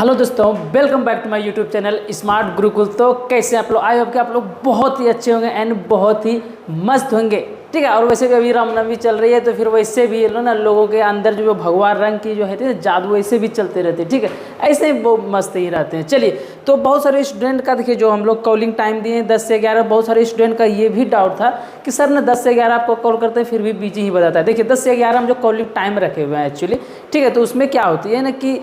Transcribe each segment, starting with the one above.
Hello दोस्तों, welcome back to my YouTube channel smart Gurukul. तो कैसे आप लोग? आई होप कि आप लोग बहुत ही अच्छे होंगे एंड बहुत ही मस्त होंगे, ठीक है। और वैसे भी अभी रामनवमी चल रही है तो फिर वैसे भी ना लोगों के अंदर जो भगवा रंग की जो है जादू वैसे भी चलते रहते हैं, ठीक है। ऐसे ही बहुत मस्त ही रहते हैं। चलिए, तो बहुत सारे स्टूडेंट का देखिए जो हम लोग कॉलिंग टाइम दिए हैं 10 से 11, बहुत सारे स्टूडेंट का ये भी डाउट था कि सर ना 10 से 11 आपको कॉल करते हैं फिर भी बिजी ही बताता है। देखिए 10 से 11 हम जो कॉलिंग टाइम रखे हुए हैं एक्चुअली, ठीक है। तो उसमें क्या होती है ना कि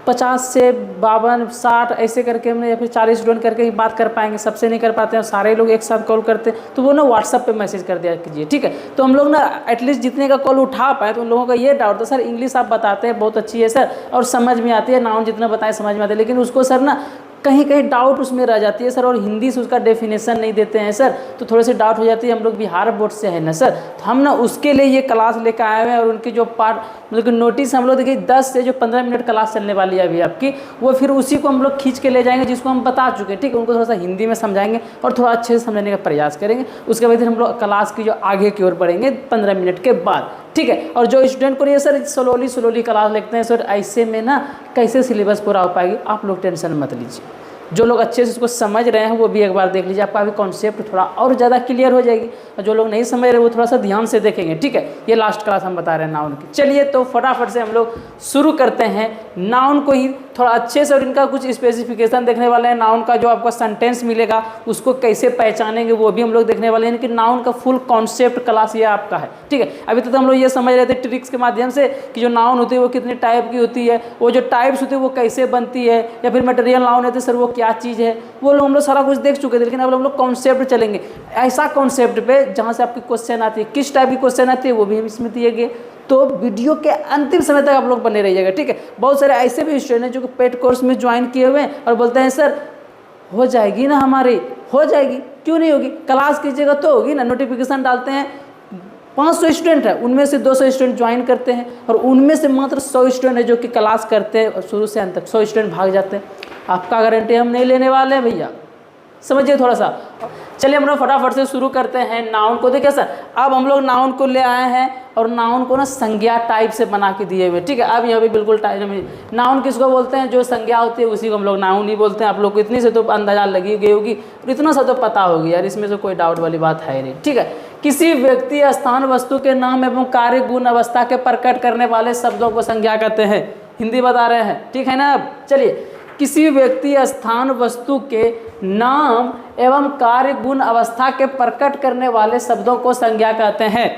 50 से 52, 60 ऐसे करके हमने या फिर 40 स्टूडेंट करके ही बात कर पाएंगे, सबसे नहीं कर पाते हैं। सारे लोग एक साथ कॉल करते हैं तो वो ना व्हाट्सअप पे मैसेज कर दिया कीजिए, ठीक है। तो हम लोग ना एटलीस्ट जितने का कॉल उठा पाए, तो उन लोगों का ये डाउट था सर इंग्लिश आप बताते हैं बहुत अच्छी है सर और समझ में आती है, नाउन जितना बताएं समझ में आते हैं, लेकिन उसको सर ना कहीं कहीं डाउट उसमें रह जाती है सर, और हिंदी से उसका डेफिनेशन नहीं देते हैं सर, तो थोड़ी सी डाउट हो जाती है। हम लोग बिहार बोर्ड से है ना सर, तो हम ना उसके लिए ये क्लास लेकर आए हुए हैं। और उनकी जो पार्ट मतलब कि नोटिस हम लोग देखिए 10 से जो 15 मिनट क्लास चलने वाली है अभी आपकी, वो फिर उसी को हम लोग खींच के ले जाएंगे जिसको हम बता चुके हैं, ठीक है। उनको थोड़ा सा हिंदी में समझाएंगे और थोड़ा अच्छे से समझने का प्रयास करेंगे। उसके बाद फिर हम लोग क्लास की जो आगे की ओर बढ़ेंगे 15 मिनट के बाद, ठीक है। और जो स्टूडेंट को नहीं सर स्लोली क्लास लिखते हैं सर, ऐसे में ना कैसे सिलेबस पूरा हो पाएगी, आप लोग टेंशन मत लीजिए। जो लोग अच्छे से उसको समझ रहे हैं वो भी एक बार देख लीजिए, आपका भी कॉन्सेप्ट थोड़ा और ज़्यादा क्लियर हो जाएगी। और जो लोग नहीं समझ रहे वो थोड़ा सा ध्यान से देखेंगे, ठीक है। ये लास्ट क्लास हम बता रहे हैं नाउन की। चलिए तो फटाफट से हम लोग शुरू करते हैं नाउन को ही थोड़ा अच्छे से, और इनका कुछ स्पेसिफिकेशन देखने वाले हैं। नाउन का जो आपका सेंटेंस मिलेगा उसको कैसे पहचानेंगे वो भी हम लोग देखने वाले हैं, कि नाउन का फुल कॉन्सेप्ट क्लास ये आपका है, ठीक है। अभी तक तो हम लोग ये समझ रहे थे ट्रिक्स के माध्यम से कि जो नाउन होती है वो कितने टाइप की होती है, वो जो टाइप्स होती है वो कैसे बनती है, या फिर मटेरियल नाउन होते सर वो क्या चीज़ है, वो लोग हम लोग सारा कुछ देख चुके थे। लेकिन अब हम लोग कॉन्सेप्ट चलेंगे, ऐसा कॉन्सेप्ट पे जहाँ से आपकी क्वेश्चन आती है, किस टाइप की क्वेश्चन आती है वो भी हम इसमें दिए गए। तो वीडियो के अंतिम समय तक आप लोग बने रहिएगा, ठीक है। बहुत सारे ऐसे भी स्टूडेंट हैं जो कि पेड कोर्स में ज्वाइन किए हुए हैं और बोलते हैं सर हो जाएगी ना हमारी, हो जाएगी, क्यों नहीं होगी, क्लास कीजिएगा तो होगी ना। नोटिफिकेशन डालते हैं 500 स्टूडेंट है, उनमें से 200 स्टूडेंट ज्वाइन करते हैं और उनमें से मात्र 100 स्टूडेंट है जो कि क्लास करते हैं और शुरू से अंत तक 100 स्टूडेंट भाग जाते हैं। आपका गारंटी हम नहीं लेने वाले हैं भैया, समझिए थोड़ा सा। चलिए हम लोग फटाफट से शुरू करते हैं नाउन को। देखिए सर अब हम लोग नाउन को ले आए हैं और नाउन को ना संज्ञा टाइप से बना के दिए हुए, ठीक है। अब यहाँ पे बिल्कुल टाइप नाउन किसको बोलते हैं, जो संज्ञा होती है उसी को हम लोग नाउन ही बोलते हैं। आप लोग को इतनी से तो अंदाजा लगी गई होगी और इतना सा तो पता होगी यार, इसमें से कोई डाउट वाली बात है नहीं, ठीक है। किसी व्यक्ति, स्थान, वस्तु के नाम एवं कार्य, गुण, अवस्था के प्रकट करने वाले शब्दों को संज्ञा कहते हैं। हिंदी बता रहे हैं, ठीक है ना। अब चलिए, किसी व्यक्ति, स्थान, वस्तु के नाम एवं कार्य, गुण, अवस्था के प्रकट करने वाले शब्दों को संज्ञा कहते हैं।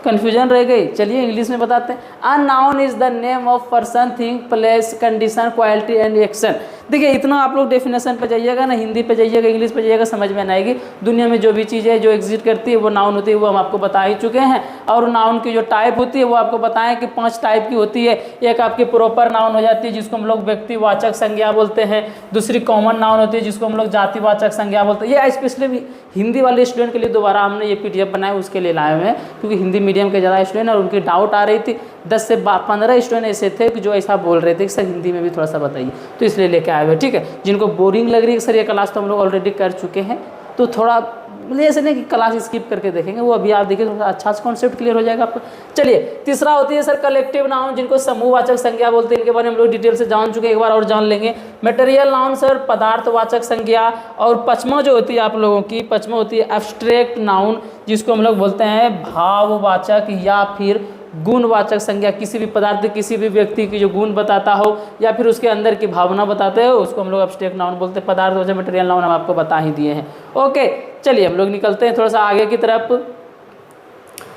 कंफ्यूजन रह गई, चलिए इंग्लिश में बताते हैं। A noun is the name of person, thing, place, condition, quality and action. देखिए इतना आप लोग डेफिनेशन पे जाइएगा ना, हिंदी पे जाइएगा, इंग्लिश पे जाइएगा, समझ में नहीं आएगी। दुनिया में जो भी चीज़ है जो एग्जिस्ट करती है वो नाउन होती है, वो हम आपको बता ही चुके हैं। और नाउन की जो टाइप होती है वो आपको बताएं कि 5 टाइप की होती है। एक आपकी प्रॉपर नाउन हो जाती है जिसको हम लोग व्यक्तिवाचक संज्ञा बोलते हैं। दूसरी कॉमन नाउन होती है जिसको हम लोग जातिवाचक संज्ञा बोलते हैं। ये स्पेशली हिंदी वाले स्टूडेंट के लिए दोबारा हमने ये PDF बनाया, उसके लिए लाए हुए हैं, क्योंकि हिंदी मीडियम के ज़्यादा स्टूडेंट और उनकी डाउट आ रही थी। 10 से 15 स्टूडेंट ऐसे थे कि जो ऐसा बोल रहे थे कि सर हिंदी में भी थोड़ा सा बताइए, तो इसलिए लेके आए हुए, ठीक है। जिनको बोरिंग लग रही है सर ये क्लास तो हम लोग ऑलरेडी कर चुके हैं, तो थोड़ा मतलब ऐसे नहीं कि क्लास स्किप करके देखेंगे, वो अभी आप देखिए थोड़ा अच्छा सा कॉन्सेप्ट क्लियर हो जाएगा आपको। चलिए तीसरा होती है सर कलेक्टिव नाउन, जिनको समूहवाचक संज्ञा बोलते हैं। इनके बारे में हम लोग डिटेल से जान चुके हैं, एक बार और जान लेंगे। मटेरियल नाउन सर पदार्थवाचक संज्ञा। और पचमा जो होती है आप लोगों की, पचमा होती है एब्स्ट्रैक्ट नाउन, जिसको हम लोग बोलते हैं भाववाचक या फिर गुणवाचक संज्ञा। किसी भी पदार्थ, किसी भी व्यक्ति की जो गुण बताता हो या फिर उसके अंदर की भावना बताते हो उसको हम लोग एब्स्ट्रैक्ट नाउन बोलते हैं। पदार्थवाचक मटेरियल नाउन हम आपको बता ही दिए हैं। ओके चलिए हम लोग निकलते हैं थोड़ा सा आगे की तरफ।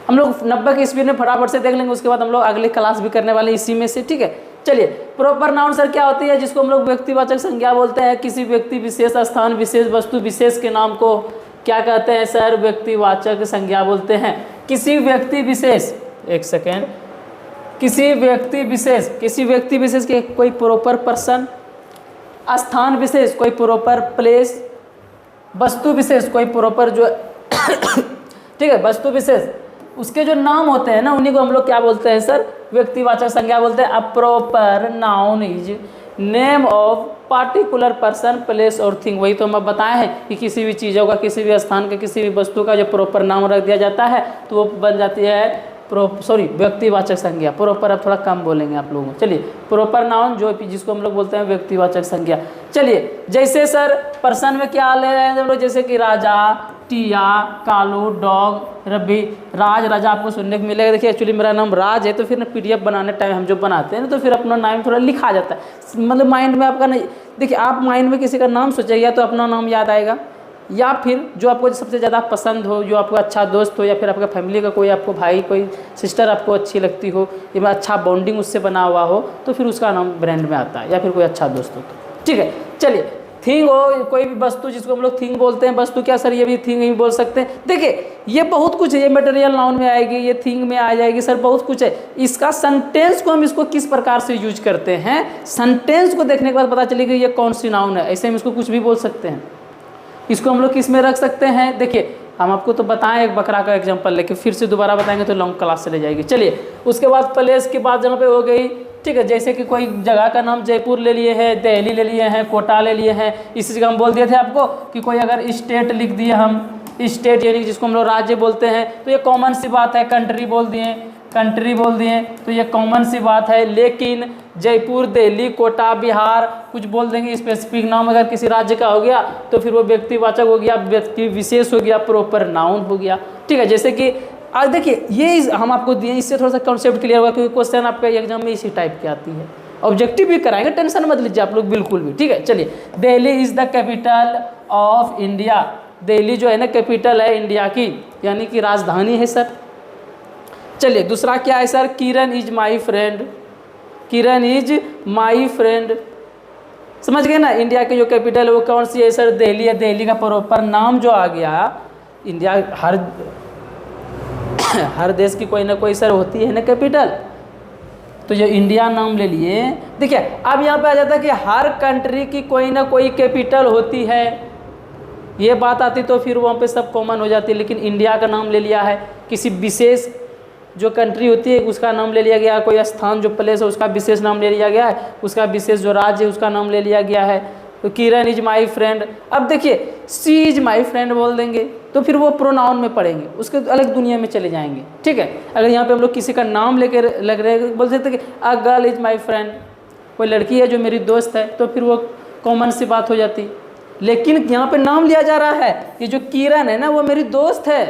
हम लोग 90 की स्पीड में फटाफट से देख लेंगे, उसके बाद हम लोग अगली क्लास भी करने वाले इसी में से, ठीक है। चलिए प्रॉपर नाउन सर क्या होती है, जिसको हम लोग व्यक्तिवाचक संज्ञा बोलते हैं। किसी व्यक्ति विशेष, स्थान विशेष, वस्तु विशेष के नाम को क्या कहते हैं सर, व्यक्तिवाचक संज्ञा बोलते हैं। किसी व्यक्ति विशेष, एक सेकेंड, किसी व्यक्ति विशेष के कोई प्रॉपर पर्सन, स्थान विशेष कोई प्रॉपर प्लेस, वस्तु विशेष कोई प्रॉपर जो ठीक है वस्तु विशेष उसके जो नाम होते हैं ना उन्हीं को हम लोग क्या बोलते हैं सर, व्यक्तिवाचक संज्ञा बोलते हैं। A proper noun is name of particular person, place और थिंग। वही तो हम अब बताए हैं कि किसी भी चीज़ों का, किसी भी स्थान का, किसी भी वस्तु का जो प्रॉपर नाम रख दिया जाता है तो वो बन जाती है व्यक्तिवाचक संज्ञा। प्रॉपर अब थोड़ा कम बोलेंगे आप लोगों को। चलिए प्रॉपर नाउन जो जिसको हम लोग बोलते हैं व्यक्तिवाचक संज्ञा। चलिए जैसे सर पर्सन में क्या ले रहे हैं हम लोग, जैसे कि राजा, टिया, कालू, डॉग, रवि। राज, राजा आपको सुनने को मिलेगा। देखिए एक्चुअली मेरा नाम राज है, तो फिर ना PDF बनाने टाइम हम जो बनाते हैं ना, तो फिर अपना नाम थोड़ा लिखा जाता है, मतलब माइंड में आपका नहीं। देखिए आप माइंड में किसी का नाम सोचेंगे या तो अपना नाम याद आएगा, या फिर जो आपको सबसे ज़्यादा पसंद हो, जो आपका अच्छा दोस्त हो, या फिर आपका फैमिली का कोई आपको भाई, कोई सिस्टर आपको अच्छी लगती हो, या अच्छा बॉन्डिंग उससे बना हुआ हो, तो फिर उसका नाम ब्रांड में आता है, या फिर कोई अच्छा दोस्त हो तो। ठीक है, चलिए थिंग हो, कोई भी वस्तु जिसको हम लोग थिंग बोलते हैं। वस्तु क्या सर, ये भी थिंग ही बोल सकते हैं। देखिए ये बहुत कुछ है, ये मटेरियल नाउन में आएगी, ये थिंग में आ जाएगी सर, बहुत कुछ है। इसका सेंटेंस को हम इसको किस प्रकार से यूज करते हैं, सेंटेंस को देखने के बाद पता चलेगा ये कौन सी नाउन है। ऐसे हम इसको कुछ भी बोल सकते हैं। इसको हम लोग किस में रख सकते हैं, देखिए हम आपको तो बताएं एक बकरा का एग्जांपल, लेकिन फिर से दोबारा बताएंगे तो लॉन्ग क्लास चले जाएगी। चलिए उसके बाद प्लेस की बात जहाँ पे हो गई, ठीक है। जैसे कि कोई जगह का नाम जयपुर ले लिए है, दिल्ली ले लिए हैं, कोटा ले लिए हैं। इसी जगह हम बोल दिए थे आपको कि कोई अगर स्टेट लिख दिए हम, स्टेट यानी जिसको हम लोग राज्य बोलते हैं, तो ये कॉमन सी बात है। कंट्री बोल दिए, कंट्री बोल दिए, तो ये कॉमन सी बात है। लेकिन जयपुर, दिल्ली, कोटा, बिहार कुछ बोल देंगे, स्पेसिफिक नाम अगर किसी राज्य का हो गया तो फिर वो व्यक्तिवाचक हो गया, व्यक्ति विशेष हो गया, प्रॉपर नाउन हो गया। ठीक है, जैसे कि आज देखिए ये हम आपको दिए, इससे थोड़ा सा कॉन्सेप्ट क्लियर होगा, क्योंकि क्वेश्चन आपका एग्जाम में इसी टाइप की आती है। ऑब्जेक्टिव भी कराएंगे, टेंशन मत लीजिए आप लोग बिल्कुल भी। ठीक है, चलिए Delhi is the capital of India. Delhi जो है ना कैपिटल है इंडिया की, यानी कि राजधानी है सर। चलिए दूसरा क्या है sir, Kiran is my friend. Kiran is my friend, समझ गए ना। इंडिया की जो कैपिटल है वो कौन सी है सर, दिल्ली है। दिल्ली का प्रॉपर नाम जो आ गया, इंडिया हर देश की कोई ना कोई सर होती है ना कैपिटल, तो ये इंडिया नाम ले लिए। देखिए अब यहाँ पे आ जाता है कि हर कंट्री की कोई ना कोई कैपिटल होती है, ये बात आती तो फिर वहाँ पे सब कॉमन हो जाती है। लेकिन इंडिया का नाम ले लिया है, किसी विशेष जो कंट्री होती है उसका नाम ले लिया गया, कोई स्थान जो प्लेस है उसका विशेष नाम ले लिया गया है, उसका विशेष जो राज्य है उसका नाम ले लिया गया है। तो किरण इज माई फ्रेंड, अब देखिए सी इज माई फ्रेंड बोल देंगे तो फिर वो प्रोनाउन में पढ़ेंगे, उसके अलग दुनिया में चले जाएंगे। ठीक है, अगर यहाँ पे हम लोग किसी का नाम लेकर लग रहे हैं, बोल सकते कि a girl is my friend, कोई लड़की है जो मेरी दोस्त है, तो फिर वो कॉमन सी बात हो जाती। लेकिन यहाँ पे नाम लिया जा रहा है, ये जो किरण है ना वो मेरी दोस्त है,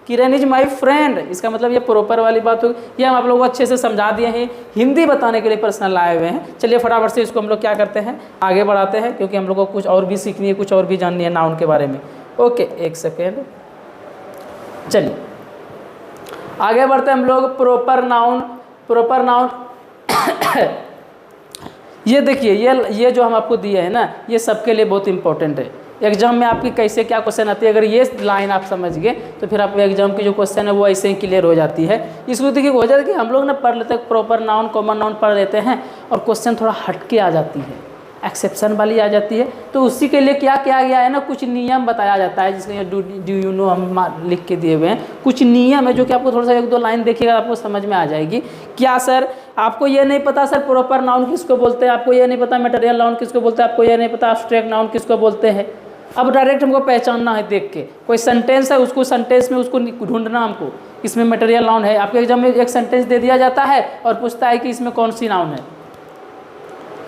किरण इज माई फ्रेंड, इसका मतलब ये प्रॉपर वाली बात होगी। ये हम आप लोगों को अच्छे से समझा दिए हैं, हिंदी बताने के लिए पर्सनल लाए हुए हैं। चलिए फटाफट से इसको हम लोग क्या करते हैं, आगे बढ़ाते हैं, क्योंकि हम लोग को कुछ और भी सीखनी है, कुछ और भी जाननी है नाउन के बारे में। ओके एक सेकेंड, चलिए आगे बढ़ते हैं हम लोग। प्रॉपर नाउन, प्रॉपर नाउन ये देखिए ये जो हम आपको दिए हैं ना, ये सबके लिए बहुत इंपॉर्टेंट है। एग्जाम में आपकी कैसे क्या क्वेश्चन आती है, अगर ये लाइन आप समझ गए तो फिर आप एग्जाम की जो क्वेश्चन है वो ऐसे ही क्लियर हो जाती है। इसको देखिए हो जाता है कि हम लोग ना पढ़ लेते हैं प्रॉपर नाउन, कॉमन नाउन पढ़ लेते हैं और क्वेश्चन थोड़ा हटके आ जाती है, एक्सेप्शन वाली आ जाती है। तो उसी के लिए क्या किया गया है ना, कुछ नियम बताया जाता है, जिसके डू यू नो हम लिख के दिए हुए हैं। कुछ नियम है जो कि आपको थोड़ा सा एक दो लाइन देखिएगा आपको समझ में आ जाएगी। क्या सर आपको ये नहीं पता सर प्रॉपर नाउन किसको बोलते हैं, आपको ये नहीं पता मटेरियल नाउन किसको बोलते हैं, आपको ये नहीं पता एब्स्ट्रैक्ट नाउन किसको बोलते हैं। अब डायरेक्ट हमको पहचानना है, देख के कोई सेंटेंस है उसको सेंटेंस में उसको ढूंढना हमको, इसमें मटेरियल नाउन है। आपके एग्जाम में एक सेंटेंस दे दिया जाता है और पूछता है कि इसमें कौन सी नाउन है,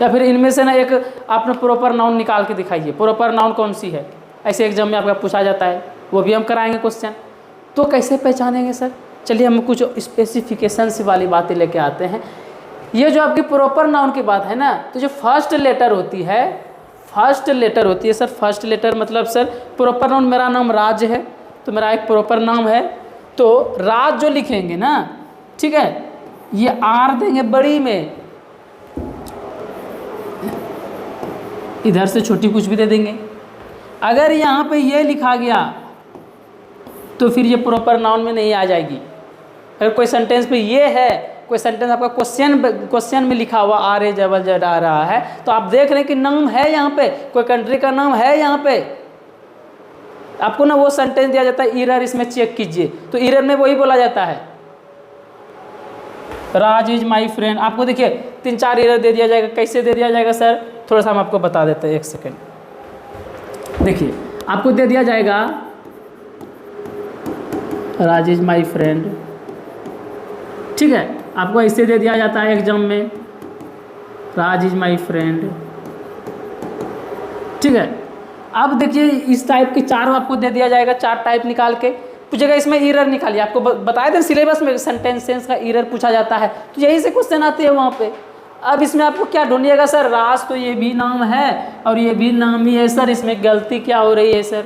या फिर इनमें से ना एक आपने प्रॉपर नाउन निकाल के दिखाइए, प्रॉपर नाउन कौन सी है, ऐसे एग्जाम में आपका पूछा जाता है, वो भी हम कराएंगे क्वेश्चन। तो कैसे पहचानेंगे सर, चलिए हम कुछ स्पेसिफिकेशन वाली बातें लेके आते हैं। ये जो आपकी प्रॉपर नाउन की बात है ना, तो जो फर्स्ट लेटर होती है, फर्स्ट लेटर होती है सर, फर्स्ट लेटर मतलब सर प्रॉपर नाउन, मेरा नाम राज है तो मेरा एक प्रॉपर नाम है, तो राज जो लिखेंगे ना, ठीक है, ये आर देंगे बड़ी में, इधर से छोटी कुछ भी दे देंगे। अगर यहाँ पे ये लिखा गया तो फिर ये प्रॉपर नाउन में नहीं आ जाएगी। अगर कोई सेंटेंस पे ये है, कोई सेंटेंस आपका क्वेश्चन में लिखा हुआ आर ए डबल जेड आ रहा है, तो आप देख रहे हैं कि नाम है यहाँ पे, कोई कंट्री का नाम है यहाँ पे, आपको ना वो सेंटेंस दिया जाता है एरर, इसमें चेक कीजिए, तो एरर में वही बोला जाता है राज इज माई फ्रेंड। आपको देखिए 3-4 एरर दे दिया जाएगा, कैसे दे दिया जाएगा सर, थोड़ा सा हम आपको बता देते हैं, एक सेकेंड। देखिए आपको दे दिया जाएगा राज इज माई फ्रेंड, ठीक है, आपको ऐसे दे दिया जाता है एग्जाम में, राज इज माई फ्रेंड। ठीक है, अब देखिए इस टाइप के 4 आपको दे दिया जाएगा, 4 टाइप निकाल के पूछेगा, इसमें एरर निकालिए। आपको बताया था सिलेबस में सेंटेंस का एरर पूछा जाता है, तो यही से क्वेश्चन आते हैं वहाँ पे। अब इसमें आपको क्या ढूंढिएगा सर, राज तो ये भी नाम है और ये भी नाम ही है सर, इसमें गलती क्या हो रही है सर।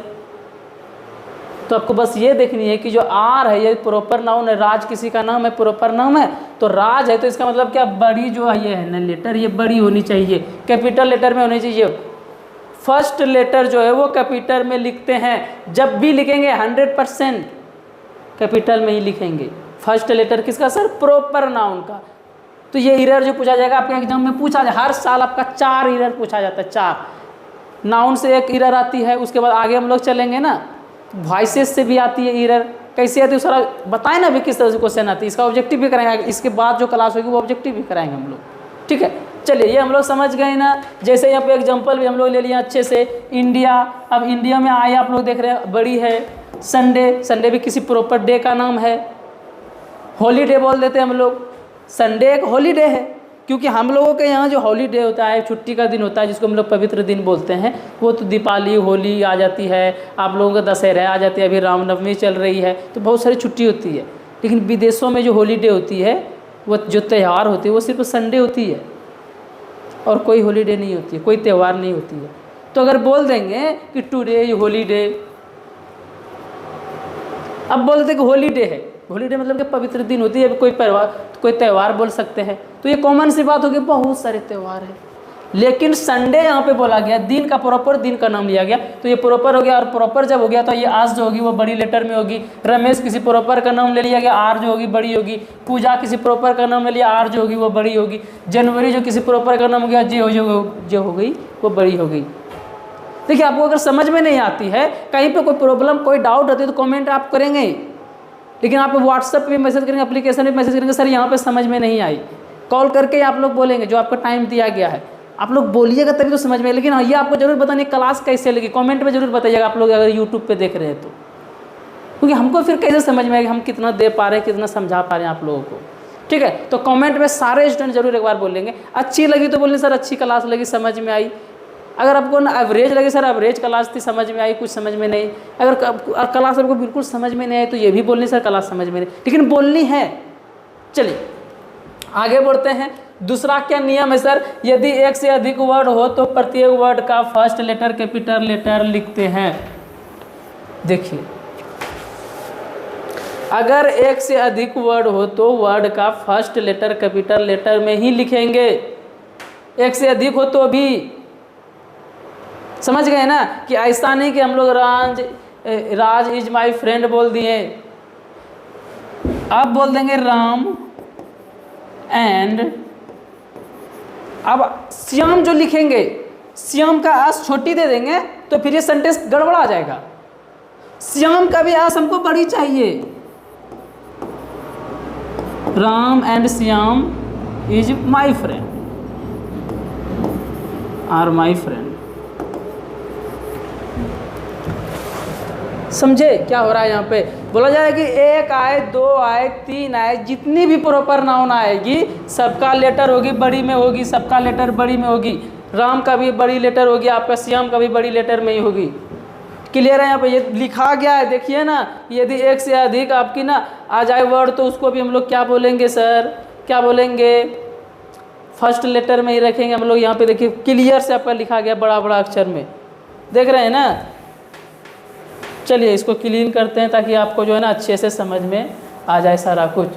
तो आपको बस ये देखनी है कि जो आर है ये प्रॉपर नाउन है, राज किसी का नाम है, प्रॉपर नाम है, तो राज है तो इसका मतलब क्या, बड़ी जो है ये है ना लेटर, ये बड़ी होनी चाहिए, कैपिटल लेटर में होनी चाहिए। फर्स्ट लेटर जो है वो कैपिटल में लिखते हैं, जब भी लिखेंगे 100% कैपिटल में ही लिखेंगे। फर्स्ट लेटर किसका सर, प्रॉपर नाउन का। तो ये एरर जो पूछा जाएगा आपके एग्जाम में पूछा जाए, हर साल आपका 4 एरर पूछा जाता है, 4 नाउन से 1 एरर आती है। उसके बाद आगे हम लोग चलेंगे ना, वॉइसेस से भी आती है एरर, कैसे आती है सारा बताएं ना अभी किस तरह से क्वेश्चन आती है। इसका ऑब्जेक्टिव भी कराएंगे, इसके बाद जो क्लास होगी वो ऑब्जेक्टिव भी कराएंगे हम लोग। ठीक है, चलिए ये हम लोग समझ गए ना। जैसे यहाँ पे एग्जांपल भी हम लोग ले लिया अच्छे से, इंडिया। अब इंडिया में आए आप लोग देख रहे हैं, बड़ी है। संडे, संडे भी किसी प्रॉपर डे का नाम है। हॉलीडे बोल देते हैं हम लोग, संडे एक हॉलीडे है, क्योंकि हम लोगों के यहाँ जो हॉलीडे होता है, छुट्टी का दिन होता है, जिसको हम लोग पवित्र दिन बोलते हैं, वो तो दीपावली, होली आ जाती है, आप लोगों का दशहरा आ जाती है, अभी रामनवमी चल रही है, तो बहुत सारी छुट्टी होती है। लेकिन विदेशों में जो हॉलीडे होती है, वो जो त्यौहार होती है, वो सिर्फ संडे होती है और कोई हॉलीडे नहीं होती है, कोई त्यौहार नहीं होती है। तो अगर बोल देंगे कि टुडे हॉलीडे, अब बोल देते कि हॉलीडे है, हॉलीडे मतलब कि पवित्र दिन होती है, कोई त्यौहार बोल सकते हैं, तो ये कॉमन सी बात होगी, बहुत सारे त्यौहार हैं। लेकिन संडे यहाँ पे बोला गया, दिन का प्रॉपर दिन का नाम लिया गया, तो ये प्रॉपर हो गया। और प्रॉपर जब हो गया तो ये आज जो होगी वो बड़ी लेटर में होगी। रमेश किसी प्रॉपर का नाम ले लिया गया, आर जो होगी बड़ी होगी। पूजा किसी प्रॉपर का नाम ले लिया, आर जो होगी वो बड़ी होगी। जनवरी जो किसी प्रॉपर का नाम हो गया, जो हो गई वो बड़ी हो गई। देखिए आपको अगर समझ में नहीं आती है, कहीं पे कोई प्रॉब्लम, कोई डाउट होती है, तो कमेंट आप करेंगे, लेकिन आप व्हाट्सएप पे मैसेज करेंगे, एप्लीकेशन पे मैसेज करेंगे, सर यहाँ पे समझ में नहीं आई, कॉल करके आप लोग बोलेंगे, जो आपका टाइम दिया गया है आप लोग बोलिएगा तभी तो समझ में। लेकिन ये आपको जरूर बतानी क्लास कैसे लगी, कमेंट में जरूर बताइएगा आप लोग अगर यूट्यूब पे देख रहे हैं तो, क्योंकि हमको फिर कैसे समझ में आएगा हम कितना दे पा रहे हैं, कितना समझा पा रहे हैं आप लोगों को। ठीक है, तो कमेंट में सारे स्टूडेंट जरूर एक बार बोलेंगे। अच्छी लगी तो बोलें सर अच्छी क्लास लगी, समझ में आई। अगर आपको ना एवरेज लगे, सर एवरेज क्लास थी, समझ में आई, कुछ समझ में नहीं। अगर क्लास आपको बिल्कुल समझ में नहीं आई तो ये भी बोलनी सर क्लास समझ में नहीं, लेकिन बोलनी है। चलिए आगे बढ़ते हैं। दूसरा क्या नियम है सर, यदि एक से अधिक वर्ड हो तो प्रत्येक वर्ड का फर्स्ट लेटर कैपिटल लेटर लिखते हैं। देखिए अगर एक से अधिक वर्ड हो तो वर्ड का फर्स्ट लेटर कैपिटल लेटर में ही लिखेंगे। एक से अधिक हो तो भी, समझ गए ना, कि ऐसा नहीं कि हम लोग राज इज माई फ्रेंड बोल दिए, अब बोल देंगे राम एंड, अब श्याम जो लिखेंगे, श्याम का आस छोटी दे देंगे तो फिर ये सेंटेंस गड़बड़ा जाएगा। श्याम का भी आस हमको बड़ी चाहिए। Ram and Shyam is my friend, are my friend. समझे क्या हो रहा है यहाँ पे? बोला जाए कि 1 आए, 2 आए, 3 आए, जितनी भी प्रॉपर नाउन आएगी सबका लेटर होगी बड़ी में होगी, सबका लेटर बड़ी में होगी। राम का भी बड़ी लेटर होगी, आपका श्याम का भी बड़ी लेटर में ही होगी। क्लियर है? यहाँ पे ये लिखा गया है, देखिए ना। यदि एक से अधिक आपकी ना आ जाए वर्ड तो उसको भी हम लोग क्या बोलेंगे सर, क्या बोलेंगे? फर्स्ट लेटर में ही रखेंगे हम लोग। यहाँ पे देखिए क्लियर से आपका लिखा गया बड़ा बड़ा अक्षर में, देख रहे हैं ना। चलिए इसको क्लीन करते हैं ताकि आपको जो है ना अच्छे से समझ में आ जाए सारा कुछ।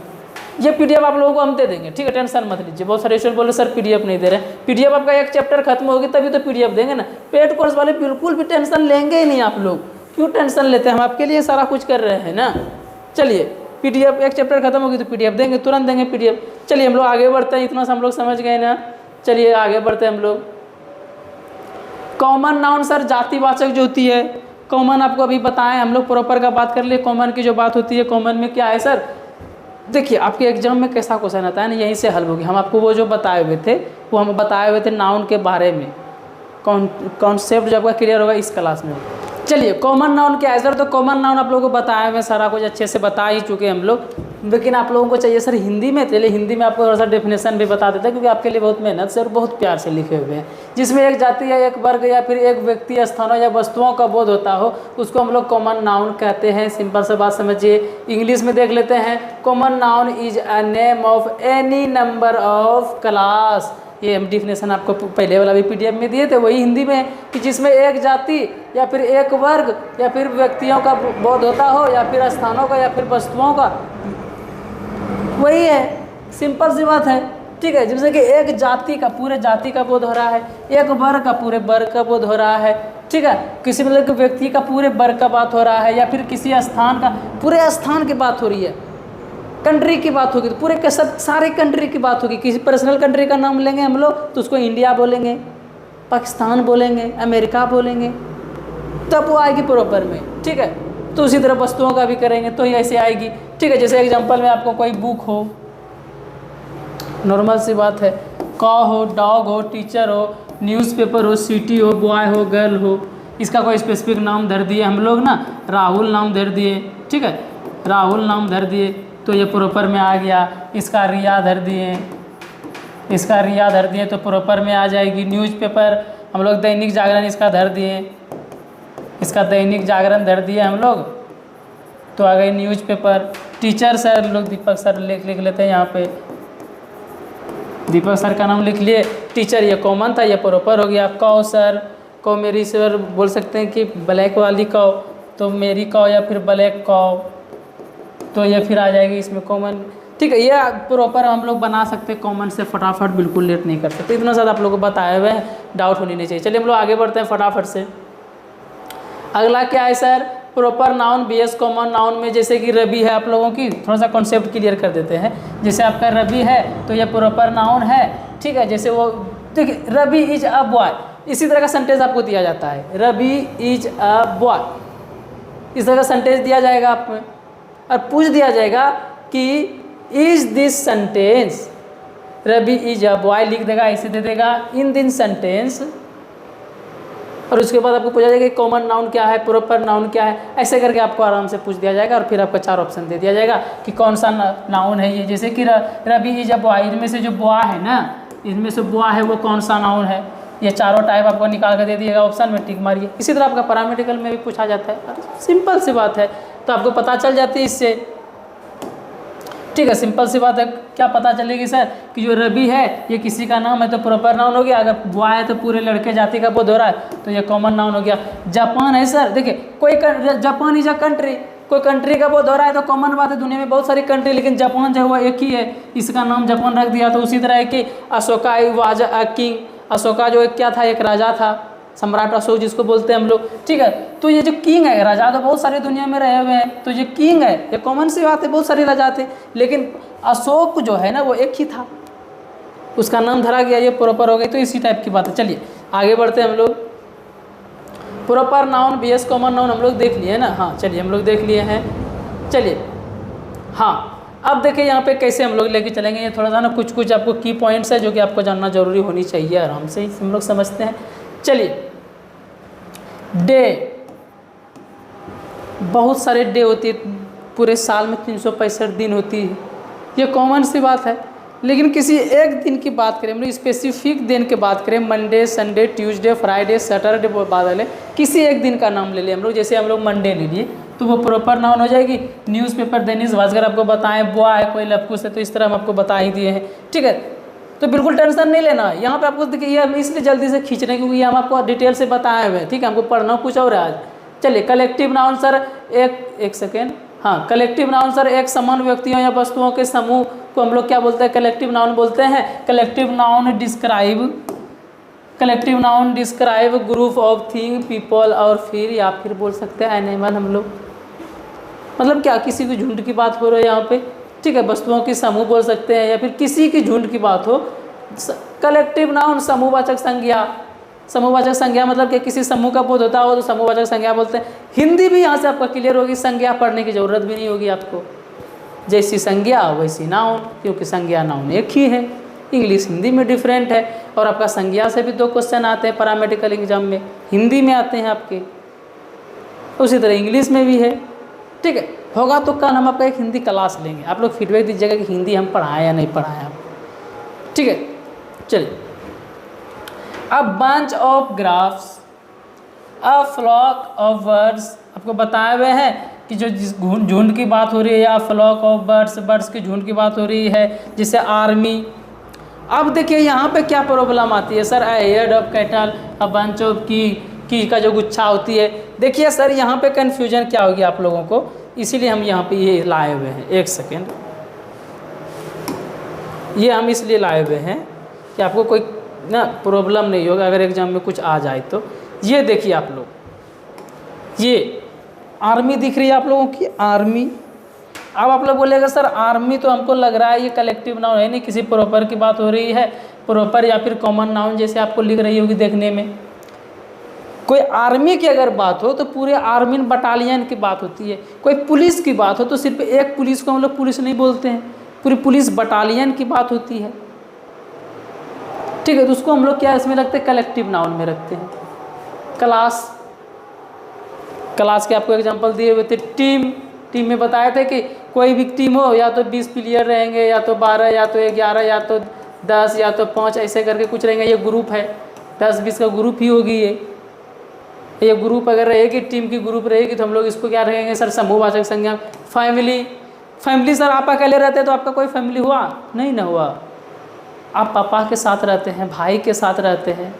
ये पीडीएफ आप लोगों को हम दे देंगे, ठीक है, टेंशन मत लीजिए। बहुत सारे स्टूडेंट बोले सर पीडीएफ नहीं दे रहे। पीडीएफ आपका एक चैप्टर खत्म होगी तभी तो पीडीएफ देंगे ना। पेड कोर्स वाले बिल्कुल भी टेंशन लेंगे ही नहीं। आप लोग क्यों टेंशन लेते हैं? हम आपके लिए सारा कुछ कर रहे हैं ना। चलिए पीडीएफ एक चैप्टर खत्म होगी तो पीडीएफ देंगे, तुरंत देंगे पीडीएफ। चलिए हम लोग आगे बढ़ते हैं, इतना से हम लोग समझ गए ना। चलिए आगे बढ़ते हैं हम लोग। कॉमन नाउन सर जातिवाचक जो होती है, कॉमन आपको अभी बताएं, हम लोग प्रॉपर का बात कर लिए। कॉमन की जो बात होती है, कॉमन में क्या है सर? देखिए आपके एग्जाम में कैसा क्वेश्चन आता है ना, यहीं से हल होगी। हम आपको वो जो बताए हुए थे वो हम बताए हुए थे नाउन के बारे में, कॉन्सेप्ट जो आपका क्लियर होगा इस क्लास में। चलिए कॉमन नाउन क्या है सर, तो कॉमन नाउन आप लोगों को बताया, मैं सारा कुछ अच्छे से बता ही चुके हम लोग, लेकिन आप लोगों को चाहिए सर हिंदी में, चलिए हिंदी में आपको थोड़ा सा डेफिनेशन भी बता देते हैं, क्योंकि आपके लिए बहुत मेहनत से और बहुत प्यार से लिखे हुए हैं। जिसमें एक जाति या एक वर्ग या फिर एक व्यक्ति, स्थानों या वस्तुओं का बोध होता हो, उसको हम लोग कॉमन नाउन कहते हैं। सिंपल सा बात समझिए। इंग्लिश में देख लेते हैं, common noun is a name of any number of class. ये हम डिफिनेशन आपको पहले वाला भी पीडीएफ में दिए थे, वही हिंदी में है कि जिसमें एक जाति या फिर एक वर्ग या फिर व्यक्तियों का बोध होता हो या फिर स्थानों का या फिर वस्तुओं का, वही है, सिंपल सी बात है। ठीक है, जैसे कि एक जाति का पूरे जाति का बोध हो रहा है, एक वर्ग का पूरे वर्ग का बोध हो रहा है। ठीक है, किसी मतलब कि व्यक्ति का पूरे वर्ग का बात हो रहा है, या फिर किसी स्थान का पूरे स्थान की बात हो रही है, कंट्री की बात होगी तो पूरे के सब सारे कंट्री की बात होगी। किसी पर्सनल कंट्री का नाम लेंगे हम लोग तो उसको इंडिया बोलेंगे, पाकिस्तान बोलेंगे, अमेरिका बोलेंगे, तब वो आएगी प्रॉपर में। ठीक है, तो उसी तरह वस्तुओं का भी करेंगे तो ही ऐसे आएगी। ठीक है, जैसे एग्जांपल में आपको कोई बुक हो, नॉर्मल सी बात है, कॉ हो, डॉग हो, टीचर हो, न्यूज़पेपर हो, सिटी हो, बॉय हो, गर्ल हो, इसका कोई स्पेसिफिक नाम धर दिए हम लोग ना, राहुल नाम धर दिए। ठीक है, राहुल नाम धर दिए तो ये प्रॉपर में आ गया। इसका रिया धर दिए, इसका रिया धर दिए तो प्रॉपर में आ जाएगी। न्यूज़पेपर हम लोग दैनिक जागरण इसका धर दिए, इसका दैनिक जागरण धर दिए हम लोग तो आ गई न्यूज़पेपर। टीचर सर लोग दीपक सर लिख लेते हैं, यहाँ पे दीपक सर का नाम लिख लिए, टीचर ये कॉमन था, ये प्रॉपर हो गया। कौ सर, कौ मेरी सर बोल सकते हैं कि ब्लैक वाली कौ, तो मेरी कौ या फिर ब्लैक कौ, तो ये फिर आ जाएगी इसमें कॉमन। ठीक है, ये प्रॉपर हम लोग बना सकते हैं कॉमन से फटाफट, बिल्कुल लेट नहीं कर सकते। इतना ज़्यादा आप लोगों को बताए हुए हैं, डाउट होनी नहीं चाहिए। चलिए हम लोग आगे बढ़ते हैं फटाफट से। अगला क्या है sir, proper noun vs common noun में जैसे कि रवि है, आप लोगों की थोड़ा सा कॉन्सेप्ट क्लियर कर देते हैं। जैसे आपका रवि है तो ये प्रॉपर नाउन है। ठीक है, जैसे वो देखिए रवि इज अ बॉय, इसी तरह का सेंटेंस आपको दिया जाता है, रवि इज अ बॉय, इस तरह का सेंटेंस दिया जाएगा आपको और पूछ दिया जाएगा कि is this sentence, Ravi is a boy लिख देगा, ऐसे दे देगा इन दिस सेंटेंस, और उसके बाद आपको पूछा जाएगा कि कॉमन नाउन क्या है, प्रॉपर नाउन क्या है, ऐसे करके आपको आराम से पूछ दिया जाएगा और फिर आपको 4 ऑप्शन दे दिया जाएगा कि कौन सा नाउन है ये। जैसे कि रवि इज अ बॉय, इनमें से जो बॉय है ना, इनमें से बॉय है वो कौन सा नाउन है, ये चारों टाइप आपको निकाल कर दे दिएगा, ऑप्शन में टिक मारिए। इसी तरह आपका पैरामेडिकल में भी पूछा जाता है, सिंपल सी बात है, तो आपको पता चल जाती है इससे। ठीक है, सिंपल सी बात है। क्या पता चलेगी सर कि जो रवि है ये किसी का नाम है तो प्रॉपर नाउन हो गया, अगर बॉय है तो पूरे लड़के जाति का बोध हो रहा है तो ये कॉमन नाउन हो गया। जापान है सर, देखिए कोई जापान इज अ कंट्री, कोई कंट्री का बोध हो रहा है तो कॉमन बात है, दुनिया में बहुत सारी कंट्री, लेकिन जापान जो है वो एक ही है, इसका नाम जापान रख दिया। तो उसी तरह है कि Ashoka was a king, Ashoka जो क्या था, एक राजा था, सम्राट अशोक जिसको बोलते हैं हम लोग। ठीक है, तो ये जो किंग है, राजा तो बहुत सारी दुनिया में रहे हुए हैं, तो ये किंग है, ये कॉमन सी बात है, बहुत सारे राजा थे, लेकिन अशोक जो है ना वो एक ही था, उसका नाम धरा गया, ये प्रॉपर हो गई। तो इसी टाइप की बात है। चलिए आगे बढ़ते हैं हम लोग। Proper noun vs common noun हम लोग देख लिए ना, हाँ चलिए हम लोग देख लिए हैं। चलिए हाँ, अब देखिए यहाँ पे कैसे हम लोग लेके चलेंगे, ये थोड़ा सा ना कुछ आपको की पॉइंट्स है जो कि आपको जानना जरूरी होनी चाहिए, आराम से हम लोग समझते हैं। चलिए, डे, बहुत सारे डे होती है, पूरे साल में 365 दिन होती है, ये कॉमन सी बात है, लेकिन किसी एक दिन की बात करें, मतलब स्पेसिफिक दिन की बात करें, Monday, Sunday, Tuesday, Friday, Saturday बादल है, किसी एक दिन का नाम ले लिया हम लोग, जैसे हम लोग मंडे ले लिए तो वो प्रॉपर नाउन हो जाएगी। न्यूज़पेपर दैनिक भास्कर आपको बताएं, बॉय है कोई लवकुश है, तो इस तरह हम आपको बता ही दिए हैं। ठीक है, तो बिल्कुल टेंशन नहीं लेना है। यहाँ पे आपको देखिए ये हम इसलिए जल्दी से खींच रहे हैं क्योंकि ये हम आपको डिटेल से बताए हुए हैं। ठीक है, हमको पढ़ना कुछ और है आज। चलिए, कलेक्टिव नाउन सर एक सेकेंड, हाँ कलेक्टिव नाउन सर एक समान व्यक्तियों या वस्तुओं के समूह को हम लोग क्या बोलते हैं, कलेक्टिव नाउन बोलते हैं। Collective noun describe group of thing, people, और फिर या फिर बोल सकते हैं एनिमल हम लोग, मतलब क्या किसी की झुंड की बात हो रही है यहाँ पे। ठीक है, वस्तुओं की समूह बोल सकते हैं या फिर किसी की झुंड की बात हो। कलेक्टिव नाउन समूहवाचक संज्ञा, समूहवाचक संज्ञा मतलब कि किसी समूह का बोध होता हो तो समूहवाचक संज्ञा बोलते हैं। हिंदी भी यहाँ से आपका क्लियर होगी, संज्ञा पढ़ने की जरूरत भी नहीं होगी आपको, जैसी संज्ञा वैसी नाउन, क्योंकि संज्ञा नाउन एक ही है। इंग्लिश हिंदी में डिफरेंट है, और आपका संज्ञा से भी 2 क्वेश्चन आते हैं पैरामेडिकल एग्जाम में, हिंदी में आते हैं आपके। उसी तरह इंग्लिश में भी है। ठीक है, होगा तो कल हम आपका एक हिंदी क्लास लेंगे, आप लोग फीडबैक दीजिएगा कि हिंदी हम पढ़ाएं या नहीं पढ़ाएं आप। ठीक है, चलिए। A bunch of grapes, a flock of birds, आपको बताए हुए हैं कि जो जिस झुंड की बात हो रही है या फ्लॉक ऑफ बर्ड्स, बर्ड्स की झुंड की बात हो रही है, जिसे आर्मी। अब देखिए यहाँ पे क्या प्रॉब्लम आती है sir, a head of cattle, a bunch of की का जो गुच्छा होती है। देखिए सर यहाँ पे कन्फ्यूजन क्या होगी आप लोगों को, इसीलिए हम यहाँ पे ये लाए हुए हैं। एक सेकेंड, ये हम इसलिए लाए हुए हैं कि आपको कोई ना प्रॉब्लम नहीं होगा अगर एग्जाम में कुछ आ जाए तो। ये देखिए आप लोग, ये आर्मी दिख रही है आप लोगों की, आर्मी। अब आप लोग बोलेगा सर आर्मी तो हमको लग रहा है ये कलेक्टिव नाउन है नहीं, किसी प्रॉपर की बात हो रही है, प्रॉपर या फिर कॉमन नाउन जैसे आपको लिख रही होगी देखने में। कोई आर्मी की अगर बात हो तो पूरे आर्मी बटालियन की बात होती है। कोई पुलिस की बात हो तो सिर्फ एक पुलिस को हम लोग पुलिस नहीं बोलते हैं, पूरी पुलिस बटालियन की बात होती है। ठीक है, तो उसको हम लोग क्या इसमें रखते हैं, कलेक्टिव नाउन में रखते हैं। क्लास, क्लास के आपको एग्जांपल दिए हुए थे। टीम में बताए थे कि कोई भी टीम हो या तो 20 प्लेयर रहेंगे, या तो 12, या तो 11, या तो 10, या तो 5, ऐसे करके कुछ रहेंगे। ये ग्रुप है, 10-20 का ग्रुप ही होगी ये ग्रुप अगर रहेगी, टीम की ग्रुप रहेगी तो हम लोग इसको क्या रहेंगे सर, समूहवाचक संज्ञा। फैमिली सर आप अकेले रहते हैं तो आपका कोई फैमिली हुआ नहीं ना हुआ, आप पापा के साथ रहते हैं, भाई के साथ रहते हैं,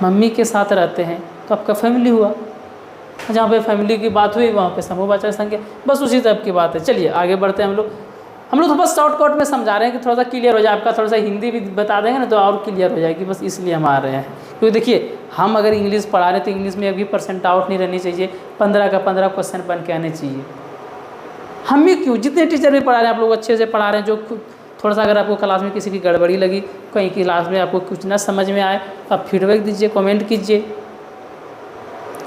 मम्मी के साथ रहते हैं तो आपका फैमिली हुआ। जहाँ पे फैमिली की बात हुई वहाँ पे समूहवाचक संज्ञा, बस उसी टाइप की बात है। चलिए आगे बढ़ते हैं हम लोग तो बस शॉर्टकट में समझा रहे हैं कि थोड़ा सा क्लियर हो जाए आपका, थोड़ा सा हिंदी भी बता देंगे ना तो और क्लियर हो जाएगी, बस इसलिए हम आ रहे हैं। क्योंकि देखिए हम अगर इंग्लिश पढ़ा रहे हैं तो इंग्लिश में अभी % आउट नहीं रहनी चाहिए, 15 का 15 क्वेश्चन बन के आने चाहिए। हम भी क्यों, जितने टीचर भी पढ़ा रहे हैं आप लोग अच्छे से पढ़ा रहे हैं। जो थोड़ा सा अगर आपको क्लास में किसी की गड़बड़ी लगी, कहीं की क्लास में आपको कुछ ना समझ में आए, आप फीडबैक दीजिए, कमेंट कीजिए,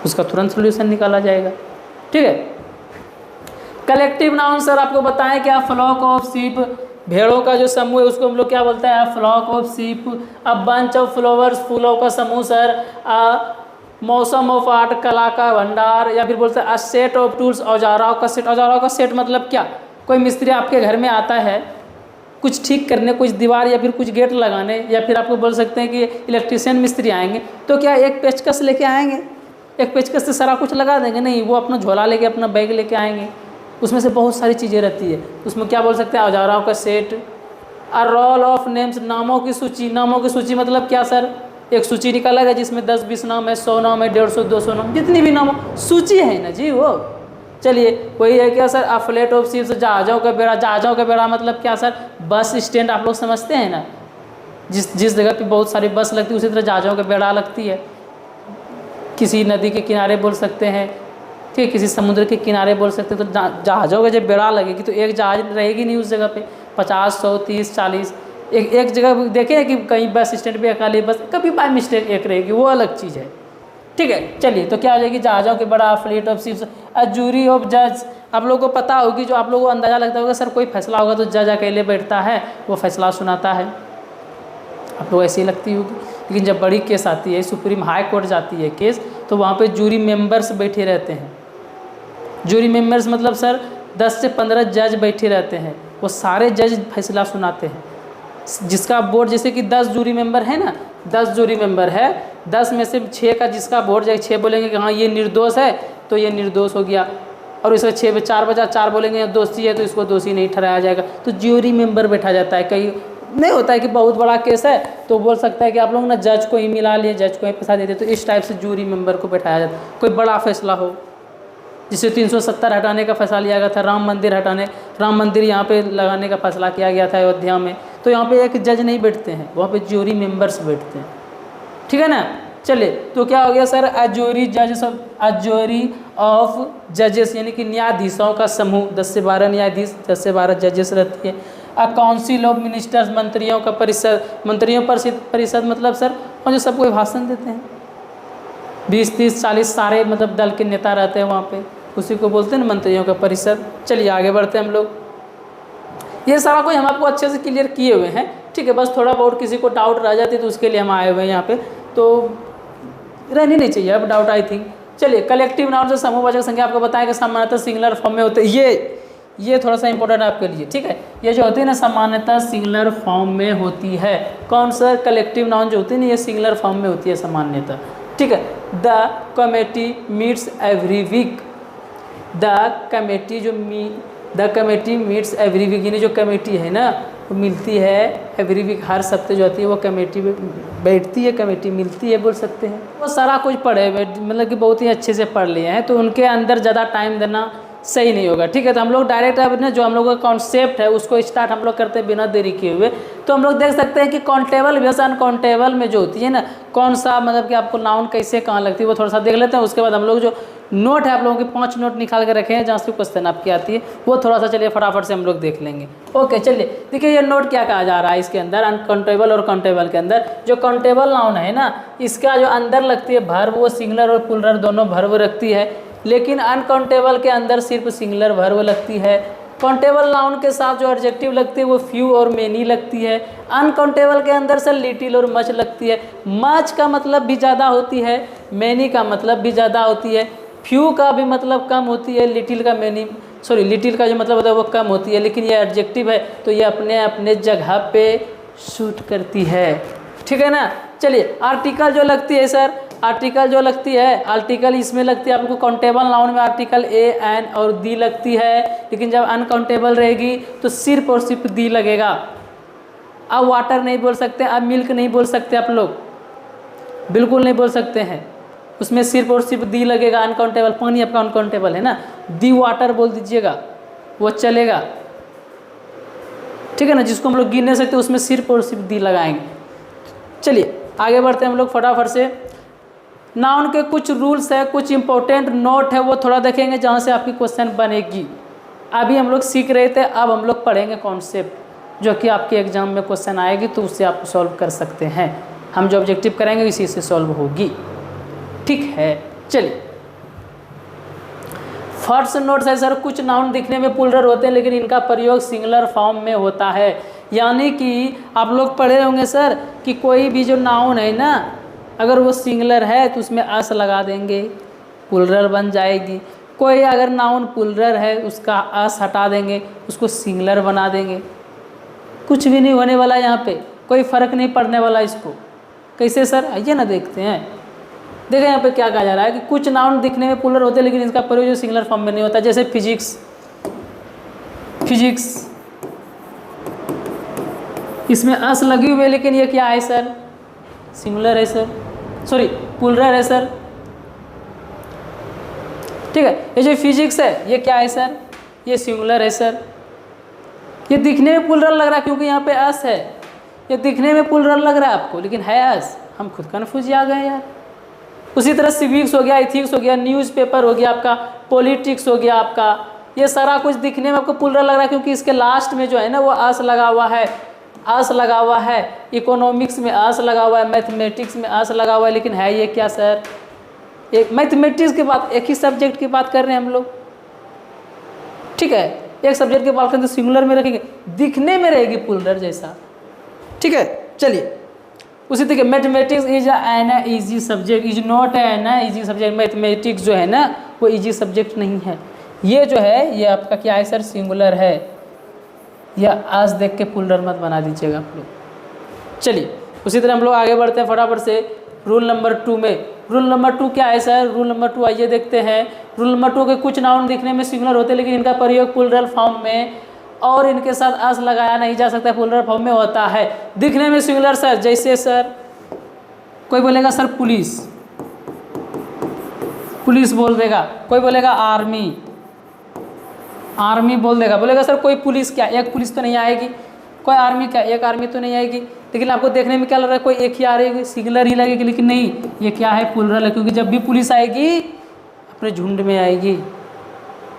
उसका तुरंत सोल्यूशन निकाला जाएगा। ठीक है, कलेक्टिव नाउन सर आपको बताएं क्या, फ्लॉक ऑफ शीप, भेड़ों का जो समूह है उसको हम लोग क्या बोलते हैं, flock of sheep. A bunch of flowers, फूलों का समूह सर। मौसम ऑफ आर्ट, कला का भंडार। या फिर बोलते हैं अ सेट ऑफ टूल्स, औजारों का सेट। औजारों का सेट मतलब क्या, कोई मिस्त्री आपके घर में आता है कुछ ठीक करने, कुछ दीवार या फिर कुछ गेट लगाने, या फिर आपको बोल सकते हैं कि इलेक्ट्रीशियन मिस्त्री आएंगे तो क्या एक पेचकस लेके आएंगे, एक पेचकस से सारा कुछ लगा देंगे, नहीं, वो अपना झोला लेके अपना बैग लेके आएंगे, उसमें से बहुत सारी चीज़ें रहती है, उसमें क्या बोल सकते हैं, औजारों का सेट। अ रोल ऑफ नेम्स, नामों की सूची। नामों की सूची मतलब क्या सर, एक सूची निकाला गया जिसमें 10-20 नाम है, 100 नाम है, 150-200 नाम, जितनी भी नाम सूची है ना जी वो। चलिए वही है क्या sir, a flat of ships, जहाज़ों का बेड़ा। जहाज़ों का बेड़ा मतलब क्या सर, बस स्टैंड आप लोग समझते हैं ना, जिस जगह पे बहुत सारी बस लगती है उसी तरह जहाज़ों का बेड़ा लगती है। किसी नदी के किनारे बोल सकते हैं, ठीक है, किसी समुद्र के किनारे बोल सकते हैं। तो जहाज़ों का जब बेड़ा लगेगी तो एक जहाज रहेगी नहीं उस जगह पे, 50, 100, 30, 40 एक जगह देखें कि कहीं बस स्टैंड पे अकेली बस, कभी बाय मिस्टेक एक रहेगी, वो अलग चीज़ है। ठीक है, चलिए तो क्या हो जाएगी, जहाज़ों के बड़ा, fleet of ships. A jury of जज, आप लोगों को पता होगी, जो आप लोगों को अंदाज़ा लगता होगा सर कोई फैसला होगा तो जज अकेले बैठता है, वो फैसला सुनाता है, आप लोग ऐसी लगती होगी। लेकिन जब बड़ी केस आती है, सुप्रीम हाई कोर्ट जाती है केस, तो वहाँ पे जूरी मेंबर्स बैठे रहते हैं। जूरी मेंबर्स मतलब सर 10 से 15 जज बैठे रहते हैं, वो सारे जज फैसला सुनाते हैं। जिसका वोट, जैसे कि 10 जूरी मेंबर है ना, 10 जूरी मेंबर है, 10 में से 6 का जिसका वोट जाए, 6 बोलेंगे कि हाँ ये निर्दोष है तो ये निर्दोष हो गया, और इसका 6 में 4 बचा, 4 बोलेंगे दोषी है तो इसको दोषी नहीं ठहराया जाएगा, तो जूरी मेंबर बैठा जाता है। कई नहीं होता है कि बहुत बड़ा केस है तो बोल सकता है कि आप लोग ना जज को ही मिला लिए, जज को ही पैसा देते, तो इस टाइप से जूरी मेंबर को बैठाया जाता है। कोई बड़ा फैसला हो, जिसे 370 हटाने का फैसला लिया गया था, राम मंदिर यहाँ पे लगाने का फैसला किया गया था अयोध्या में, तो यहाँ पे एक जज नहीं बैठते हैं, वहाँ पे जूरी मेंबर्स बैठते हैं। ठीक है ना, चलिए तो क्या हो गया सर, अजोरी जज, अजोरी ऑफ जजेस यानी कि न्यायाधीशों का समूह, 10 से 12 न्यायाधीश, 10 से 12 जजेस रहती है। अ काउंसिल ऑफ मिनिस्टर्स, मंत्रियों का परिषद। मंत्रियों परिषद मतलब सर और जो सबको भाषण देते हैं, 20, 30, 40 सारे मतलब दल के नेता रहते हैं वहाँ पे, उसी को बोलते हैं ना मंत्रियों का परिषद। चलिए आगे बढ़ते हैं हम लोग। ये सारा कुछ हम आपको अच्छे से क्लियर किए हुए हैं, ठीक है, बस थोड़ा बहुत किसी को डाउट रह जाती है तो उसके लिए हम आए हुए हैं यहाँ पे, तो रहनी नहीं चाहिए अब डाउट आई थिंक। चलिए कलेक्टिव नाउन जो समूहवाचक संज्ञा आपको बताया कि सामान्यतः सिंगुलर फॉर्म में होते हैं, ये थोड़ा सा इंपॉर्टेंट है आपके लिए, ठीक है। ये जो होती है ना सामान्यतः सिंगुलर फॉर्म में होती है। कौन सा कलेक्टिव नाउन जो होती है ना, ये सिंगुलर फॉर्म में होती है सामान्यतः, ठीक है। The committee meets every week, the committee meets every week, यानी जो कमेटी है ना वो मिलती है एवरी वीक, हर सप्ताह जो होती है वो कमेटी बैठती है, कमेटी मिलती है बोल सकते हैं। वो सारा कुछ पढ़े हुए, मतलब कि बहुत ही अच्छे से पढ़ लिए हैं, तो उनके अंदर ज़्यादा टाइम देना सही नहीं होगा, ठीक है। तो हम लोग डायरेक्ट अब ना जो हम लोग का कॉन्सेप्ट है उसको स्टार्ट हम लोग करते हैं बिना देरी किए हुए। तो हम लोग देख सकते हैं कि काउंटेबल वर्सेस अनकाउंटेबल में जो होती है ना, कौन सा मतलब कि आपको नाउन कैसे कहाँ लगती है वो थोड़ा सा देख लेते हैं। उसके बाद हम लोग जो नोट है आप लोगों के 5 नोट निकाल के रखे हैं जहाँ से क्वेश्चन आपकी आती है, वो थोड़ा सा चलिए फटाफट से हम लोग देख लेंगे। ओके चलिए देखिए ये नोट क्या कहा जा रहा है इसके अंदर, अनकाउंटेबल और काउंटेबल के अंदर। जो काउंटेबल नाउन है ना, इसका जो अंदर लगती है वर्ब वो सिंगुलर और प्लूरल दोनों वर्ब रखती है, लेकिन अनकाउंटेबल के अंदर सिर्फ सिंगुलर वर्ब लगती है। काउंटेबल नाउन के साथ जो एडजेक्टिव लगती है वो फ्यू और मेनी लगती है। अनकाउंटेबल के अंदर से लिटिल और मच लगती है। मच का मतलब भी ज़्यादा होती है, मेनी का मतलब भी ज़्यादा होती है, फ्यू का भी मतलब कम होती है, लिटिल का जो मतलब होता है वो कम होती है। लेकिन ये एडजेक्टिव है तो ये अपने अपने जगह पे शूट करती है, ठीक है ना। चलिए आर्टिकल जो लगती है सर, आर्टिकल इसमें लगती है आपको काउंटेबल नाउन में आर्टिकल ए एन और दी लगती है, लेकिन जब अनकाउंटेबल रहेगी तो सिर्फ और सिर्फ दी लगेगा। अब वाटर नहीं बोल सकते, अब मिल्क नहीं बोल सकते, आप लोग बिल्कुल नहीं बोल सकते हैं, उसमें सिर्फ और सिर्फ दी लगेगा। अनकाउंटेबल पानी आपका अनकाउंटेबल है ना, दी वाटर बोल दीजिएगा वो चलेगा, ठीक है ना। जिसको हम लोग गिन नहीं सकते उसमें सिर्फ और सिर्फ दी लगाएंगे। चलिए आगे बढ़ते हैं हम लोग फटाफट से। नाउन के कुछ रूल्स है, कुछ इंपॉर्टेंट नोट है, वो थोड़ा देखेंगे जहाँ से आपकी क्वेश्चन बनेगी। अभी हम लोग सीख रहे थे, अब हम लोग पढ़ेंगे कॉन्सेप्ट जो कि आपके एग्जाम में क्वेश्चन आएगी तो उससे आप सॉल्व कर सकते हैं। हम जो ऑब्जेक्टिव करेंगे इसी से सॉल्व होगी, ठीक है। चलिए फर्स्ट नोट है सर, कुछ नाउन दिखने में प्लूरल होते हैं लेकिन इनका प्रयोग सिंगुलर फॉर्म में होता है। यानी कि आप लोग पढ़े होंगे सर कि कोई भी जो नाउन है ना, अगर वो सिंगुलर है तो उसमें अस लगा देंगे, प्लूरल बन जाएगी। कोई अगर नाउन प्लूरल है उसका अस हटा देंगे, उसको सिंगुलर बना देंगे। कुछ भी नहीं होने वाला यहाँ पे, कोई फ़र्क नहीं पड़ने वाला इसको। कैसे सर, आइए ना देखते हैं। देखें यहाँ पे क्या कहा जा रहा है कि कुछ नाउन दिखने में प्लूरल होते हैं लेकिन इसका प्रयोग जो सिंगुलर फॉर्म में नहीं होता। जैसे फिजिक्स, इसमें अस लगी हुई है लेकिन ये क्या है सर, सिंगुलर है सर, सॉरी प्लूरल है सर, ठीक है। ये जो फिजिक्स है ये क्या है सर, ये सिंगुलर है सर। ये दिखने में प्लूरल लग रहा है क्योंकि यहाँ पे अस है, ये दिखने में प्लूरल लग रहा है आपको लेकिन है अस, हम खुद कन्फ्यूज आ गए यार। उसी तरह सिविक्स हो गया, इथिक्स हो गया, न्यूज़पेपर हो गया आपका, पॉलिटिक्स हो गया आपका, ये सारा कुछ दिखने में आपको प्लूरल लग रहा है क्योंकि इसके लास्ट में जो है ना वो अस लगा हुआ है, अस लगा हुआ है। इकोनॉमिक्स में अस लगा हुआ है, मैथमेटिक्स में अस लगा हुआ है, लेकिन है ये क्या सर, एक मैथमेटिक्स की बात, एक ही सब्जेक्ट की बात कर रहे हैं हम लोग, ठीक है। एक सब्जेक्ट की बात करें तो सिंगुलर में रखेंगे, दिखने में रहेगी प्लूरल जैसा, ठीक है। चलिए उसी तरीके mathematics is an easy subject, is not an easy subject. Mathematics जो है ना वो ईजी सब्जेक्ट नहीं है। ये जो है ये आपका क्या है सर, सिंगुलर है। या आज देख के प्लूरल मत बना दीजिएगा आप लोग। चलिए उसी तरह हम लोग आगे बढ़ते हैं फटाफट से रूल नंबर 2 में। रूल नंबर 2 क्या है सर, रूल नंबर 2 आइए देखते हैं। रूल नंबर 2 के कुछ नाउन दिखने में सिंगुलर होते हैं लेकिन इनका प्रयोग प्लूरल फॉर्म में और इनके साथ अस लगाया नहीं जा सकता, प्लूरल फॉर्म में होता है। दिखने में सिंगुलर सर, जैसे सर कोई बोलेगा सर पुलिस, पुलिस बोल देगा, कोई बोलेगा आर्मी, आर्मी बोल देगा, बोलेगा सर कोई पुलिस क्या, एक पुलिस तो नहीं आएगी, कोई आर्मी क्या, एक आर्मी तो नहीं आएगी। लेकिन आपको देखने में क्या लग रहा है, कोई एक ही आ रही, सिंगुलर ही लगेगी, लेकिन नहीं, ये क्या है, प्लूरल है। क्योंकि जब भी पुलिस आएगी अपने झुंड में आएगी,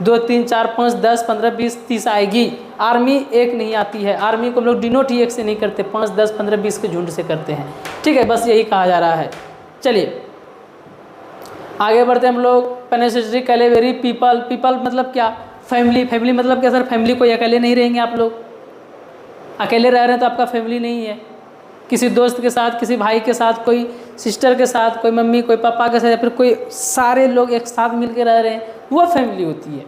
2 3 4 5 10 15 20 30 आएगी। आर्मी एक नहीं आती है, आर्मी को हम लोग डिनोट ही एक से नहीं करते, 5 10 15 20 के झुंड से करते हैं, ठीक है। बस यही कहा जा रहा है। चलिए आगे बढ़ते हम लोग। पेनेसेटरी, कैलेवरी, पीपल, पीपल मतलब क्या, फैमिली, फैमिली मतलब क्या सर, फैमिली कोई अकेले नहीं रहेंगे आप लोग, अकेले रह रहे हैं तो आपका फैमिली नहीं है, किसी दोस्त के साथ, किसी भाई के साथ, कोई सिस्टर के साथ, कोई मम्मी, कोई पापा के साथ, या फिर कोई सारे लोग एक साथ मिल के रह रहे हैं, वो फैमिली होती है।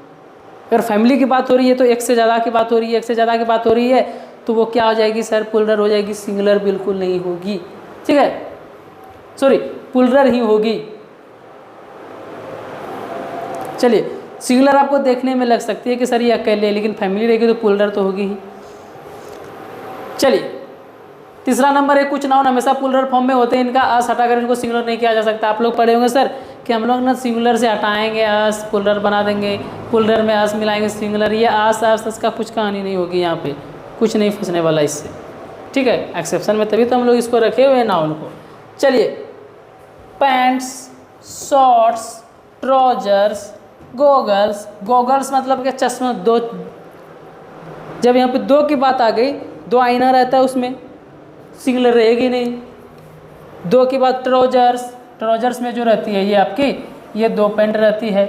अगर फैमिली की बात हो रही है तो एक से ज़्यादा की बात हो रही है, एक से ज़्यादा की बात हो रही है तो वो क्या हो जाएगी सर, प्लूरल हो जाएगी, सिंगुलर बिल्कुल नहीं होगी। ठीक है, सॉरी, प्लूरल ही होगी। चलिए, सिंगुलर आपको देखने में लग सकती है कि सर ये अकेले है, लेकिन फैमिली रहेगी तो प्लूरल तो होगी ही। चलिए, तीसरा नंबर है, कुछ नाउन हमेशा प्लूरल फॉर्म में होते हैं, इनका अस हटाकर इनको सिंगुलर नहीं किया जा सकता। आप लोग पढ़े होंगे सर कि हम लोग ना सिंगुलर से हटाएंगे अस, प्लूरल बना देंगे, प्लूरल में अस मिलाएंगे सिंगुलर। ये अस का कुछ कहानी नहीं होगी, यहाँ पे कुछ नहीं फंसने वाला इससे। ठीक है, एक्सेप्शन में तभी तो हम लोग इसको रखे हुए हैं नाउन को। चलिए, pants, shorts, trousers, goggles. Goggles मतलब क्या, चश्मा। दो, जब यहाँ पे दो की बात आ गई, दो आईना रहता है उसमें, सिंगुलर रहेगी नहीं। दो की बात ट्राउजर्स, ट्राउजर्स में जो रहती है ये आपकी, ये दो पैंट रहती है।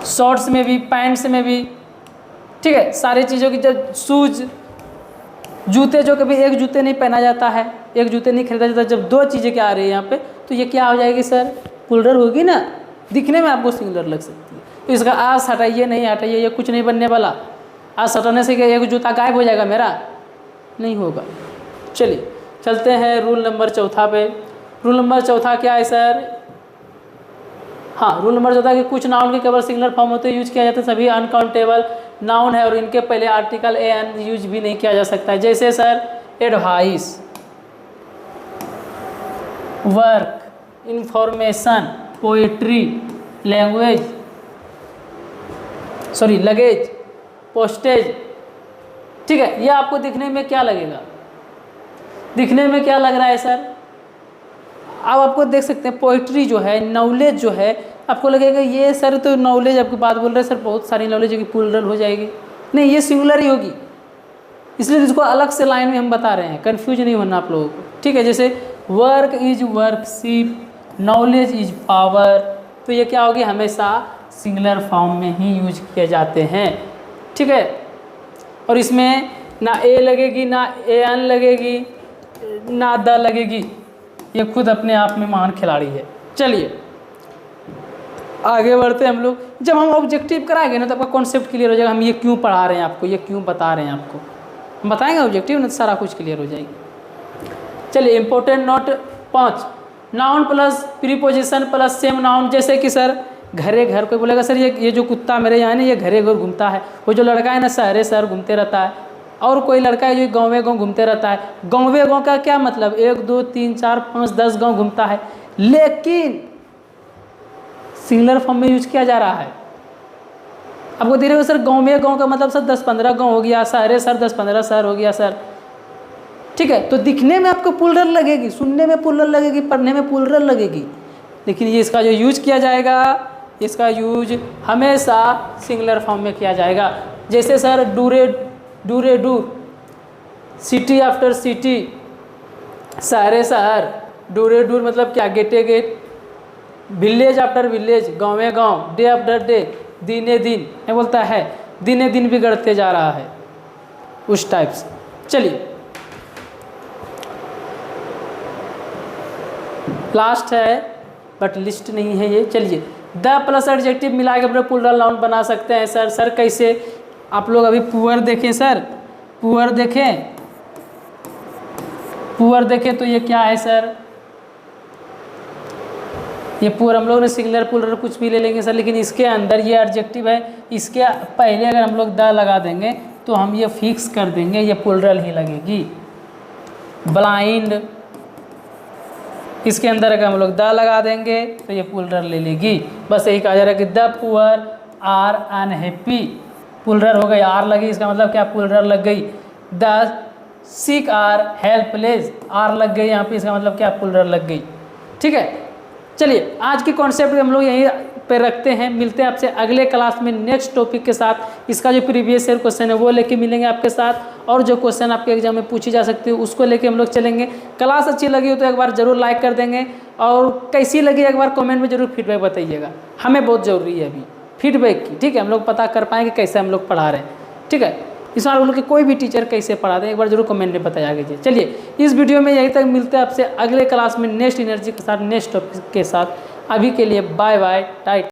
शॉर्ट्स में भी, पैंट्स में भी। ठीक है, सारी चीज़ों की, जब शूज, जूते, जो कभी एक जूते नहीं पहना जाता है, एक जूते नहीं खरीदा जाता, जब दो चीज़ें क्या आ रही है यहाँ पे, तो ये क्या हो जाएगी सर, प्लूरल होगी ना। दिखने में आपको सिंगुलर लग सकती है, तो इसका आस हटाइए, नहीं हटाइए, ये कुछ नहीं बनने वाला। आस हटाने से क्या एक जूता गायब हो जाएगा मेरा, नहीं होगा। चलिए, चलते हैं रूल नंबर चौथा पे। रूल नंबर चौथा क्या है सर, हाँ, रूल नंबर चौथा कि कुछ नाउन के केवल सिंगुलर फॉर्म होते यूज किया जाता है, सभी अनकाउंटेबल नाउन है और इनके पहले आर्टिकल ए एन यूज भी नहीं किया जा सकता है। जैसे sir advice, work, information, poetry, language, sorry luggage, postage. ठीक है, ये आपको दिखने में क्या लगेगा, दिखने में क्या लग रहा है सर, अब आपको देख सकते हैं पोइट्री जो है, नॉलेज जो है, आपको लगेगा ये सर तो नॉलेज आपकी बात बोल रहे हैं सर, बहुत सारी नॉलेज की प्लूरल हो जाएगी। नहीं, ये सिंगुलर ही होगी, इसलिए इसको अलग से लाइन में हम बता रहे हैं, कंफ्यूज नहीं होना आप लोगों को। ठीक है, जैसे work is worship, knowledge is power, तो ये क्या होगी, हमेशा सिंगुलर फॉर्म में ही यूज किए जाते हैं। ठीक है, और इसमें ना ए लगेगी, ना ए एन लगेगी, ना द लगेगी, ये खुद अपने आप में महान खिलाड़ी है। चलिए आगे बढ़ते हैं हम लोग। जब हम ऑब्जेक्टिव कराएंगे ना तो आपका कॉन्सेप्ट क्लियर हो जाएगा, हम ये क्यों पढ़ा रहे हैं आपको, ये क्यों बता रहे हैं आपको, हम बताएंगे ऑब्जेक्टिव ना तो सारा कुछ क्लियर हो जाएगी। चलिए, important note 5, noun plus preposition plus same noun. जैसे कि सर घरे घर, कोई बोलेगा सर ये जो कुत्ता मेरे यहाँ ना ये घरे घर घूमता है, वो जो लड़का है ना शहरे शहर घूमते रहता है, और कोई लड़का है जो गाँव गाँव घूमते रहता है। गाँव गाँव का क्या मतलब, 1 2 3 4 5 10 गाँव घूमता है, लेकिन सिंगुलर फॉर्म में यूज किया जा रहा है। आपको दे रहे हो सर गाँव गाँव का मतलब सर 10-15 गाँव हो गया, शहरे सर 10-15 शहर हो गया सर। ठीक है, तो दिखने में आपको प्लूरल लगेगी, सुनने में प्लूरल लगेगी, पढ़ने में प्लूरल लगेगी, लेकिन ये इसका जो यूज किया जाएगा, इसका यूज हमेशा सिंगुलर फॉर्म में किया जाएगा। जैसे सर डूरे डूरे डूर, सिटी आफ्टर सिटी, शहरे शहर, डूरे डूर मतलब क्या, गेटे गेट, विलेज आफ्टर विलेज, गाँव गाँव, डे आफ्टर डे, दिने दिन, ये बोलता है दिने दिन बिगड़ते जा रहा है, उस टाइप से। चलिए लास्ट है बट लिस्ट नहीं है ये। चलिए, द प्लस एडजेक्टिव मिला के अपने प्लूरल नाउन बना सकते हैं सर। सर कैसे, आप लोग अभी पुअर देखें सर, पुअर देखें, पुअर देखें तो ये क्या है सर, ये पुअर हम लोग ने सिंगुलर प्लूरल कुछ भी ले लेंगे सर, लेकिन इसके अंदर ये एडजेक्टिव है, इसके पहले अगर हम लोग द लगा देंगे तो हम ये फिक्स कर देंगे ये प्लूरल ही लगेगी। ब्लाइंड, इसके अंदर अगर हम लोग द लगा देंगे तो ये प्लूरल ले लेगी। बस यही कहा जा रहा है कि the poor are unhappy, plural हो गई, आर लगी, इसका मतलब क्या, प्लूरल लग गई। The sick are helpless, are लग गई यहाँ पे, इसका मतलब क्या, प्लूरल लग गई। ठीक है, चलिए आज की कॉन्सेप्ट हम लोग यहीं पे रखते हैं, मिलते हैं आपसे अगले क्लास में नेक्स्ट टॉपिक के साथ। इसका जो प्रीवियस ईयर क्वेश्चन है वो लेके मिलेंगे आपके साथ, और जो क्वेश्चन आपके एग्जाम में पूछी जा सकती है उसको लेके हम लोग चलेंगे। क्लास अच्छी लगी हो तो एक बार ज़रूर लाइक कर देंगे, और कैसी लगी एक बार कमेंट में ज़रूर फीडबैक बताइएगा, हमें बहुत ज़रूरी है अभी फीडबैक की। ठीक है, हम लोग पता कर पाएंगे कैसे हम लोग पढ़ा रहे हैं। ठीक है, स्मार्ट गुरुकुल के कोई भी टीचर कैसे पढ़ाते हैं एक बार जरूर कमेंट में बताया कीजिए। चलिए इस वीडियो में यहीं तक, मिलते हैं आपसे अगले क्लास में नेक्स्ट एनर्जी के साथ, नेक्स्ट टॉपिक के साथ। अभी के लिए बाय बाय टाइट।